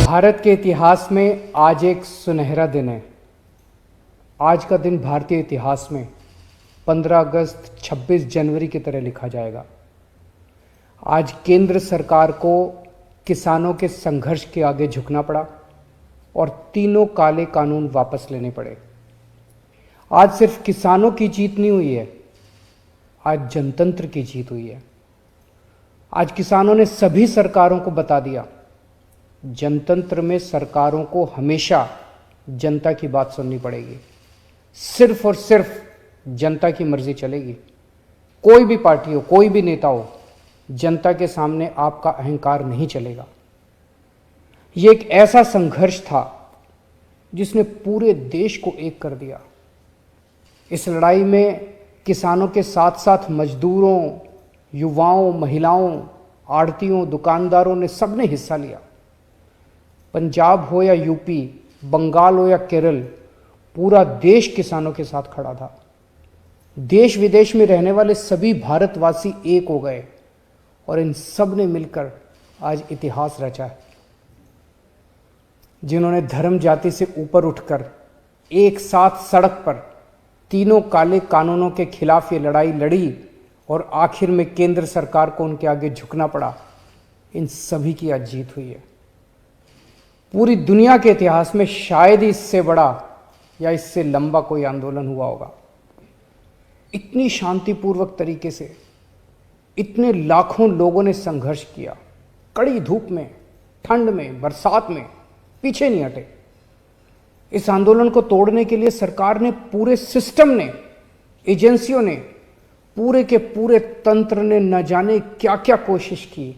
भारत के इतिहास में आज एक सुनहरा दिन है। आज का दिन भारतीय इतिहास में 15 अगस्त 26 जनवरी की तरह लिखा जाएगा। आज केंद्र सरकार को किसानों के संघर्ष के आगे झुकना पड़ा और तीनों काले कानून वापस लेने पड़े। आज सिर्फ किसानों की जीत नहीं हुई है, आज जनतंत्र की जीत हुई है। आज किसानों ने सभी सरकारों को बता दिया, जनतंत्र में सरकारों को हमेशा जनता की बात सुननी पड़ेगी। सिर्फ और सिर्फ जनता की मर्जी चलेगी। कोई भी पार्टी हो, कोई भी नेता हो, जनता के सामने आपका अहंकार नहीं चलेगा। यह एक ऐसा संघर्ष था जिसने पूरे देश को एक कर दिया। इस लड़ाई में किसानों के साथ साथ मजदूरों, युवाओं, महिलाओं, आड़तियों, दुकानदारों ने सबने हिस्सा लिया। पंजाब हो या यूपी, बंगाल हो या केरल, पूरा देश किसानों के साथ खड़ा था। देश विदेश में रहने वाले सभी भारतवासी एक हो गए और इन सब ने मिलकर आज इतिहास रचा है। जिन्होंने धर्म जाति से ऊपर उठकर एक साथ सड़क पर तीनों काले कानूनों के खिलाफ ये लड़ाई लड़ी और आखिर में केंद्र सरकार को उनके आगे झुकना पड़ा, इन सभी की आज जीत हुई है। पूरी दुनिया के इतिहास में शायद ही इससे बड़ा या इससे लंबा कोई आंदोलन हुआ होगा। इतनी शांतिपूर्वक तरीके से इतने लाखों लोगों ने संघर्ष किया, कड़ी धूप में, ठंड में, बरसात में, पीछे नहीं हटे। इस आंदोलन को तोड़ने के लिए सरकार ने, पूरे सिस्टम ने, एजेंसियों ने, पूरे के पूरे तंत्र ने न जाने क्या क्या कोशिश की।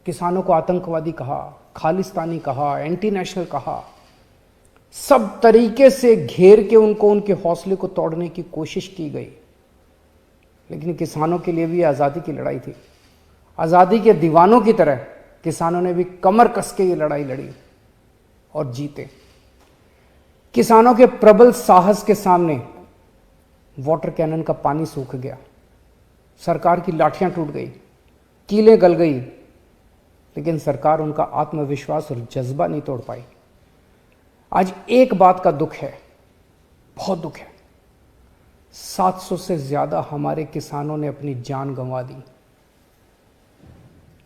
किसानों को आतंकवादी कहा, खालिस्तानी कहा, एंटी नेशनल कहा, सब तरीके से घेर के उनको, उनके हौसले को तोड़ने की कोशिश की गई। लेकिन किसानों के लिए भी आज़ादी की लड़ाई थी। आज़ादी के दीवानों की तरह किसानों ने भी कमर कस के ये लड़ाई लड़ी और जीते। किसानों के प्रबल साहस के सामने वाटर कैनन का पानी सूख गया, सरकार की लाठियां टूट गई, कीलें गल गई, लेकिन सरकार उनका आत्मविश्वास और जज्बा नहीं तोड़ पाई। आज एक बात का दुख है, बहुत दुख है, 700 से ज्यादा हमारे किसानों ने अपनी जान गंवा दी।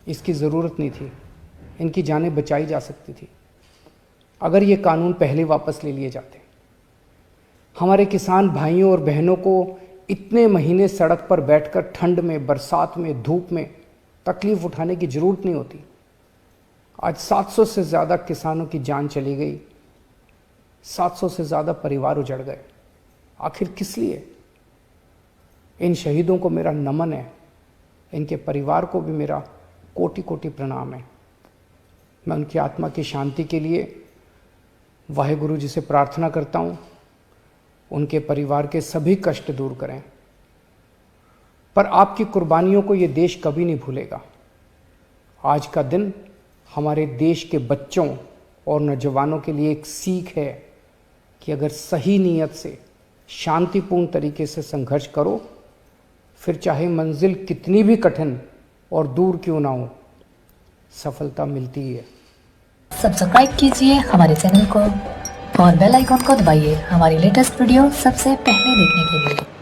इसकी जरूरत नहीं थी, इनकी जानें बचाई जा सकती थी अगर ये कानून पहले वापस ले लिए जाते। हमारे किसान भाइयों और बहनों को इतने महीने सड़क पर बैठकर ठंड में, बरसात में, धूप में तकलीफ उठाने की जरूरत नहीं होती। आज 700 से ज़्यादा किसानों की जान चली गई, 700 से ज़्यादा परिवार उजड़ गए। आखिर किस लिए? इन शहीदों को मेरा नमन है, इनके परिवार को भी मेरा कोटि कोटि प्रणाम है। मैं उनकी आत्मा की शांति के लिए वाहेगुरु जी से प्रार्थना करता हूँ, उनके परिवार के सभी कष्ट दूर करें। पर आपकी कुर्बानियों को ये देश कभी नहीं भूलेगा। आज का दिन हमारे देश के बच्चों और नौजवानों के लिए एक सीख है कि अगर सही नीयत से, शांतिपूर्ण तरीके से संघर्ष करो, फिर चाहे मंजिल कितनी भी कठिन और दूर क्यों ना हो, सफलता मिलती ही है। सब्सक्राइब कीजिए हमारे चैनल को और बेल आइकॉन को दबाइए हमारी लेटेस्ट वीडियो सबसे पहले देखने के लिए।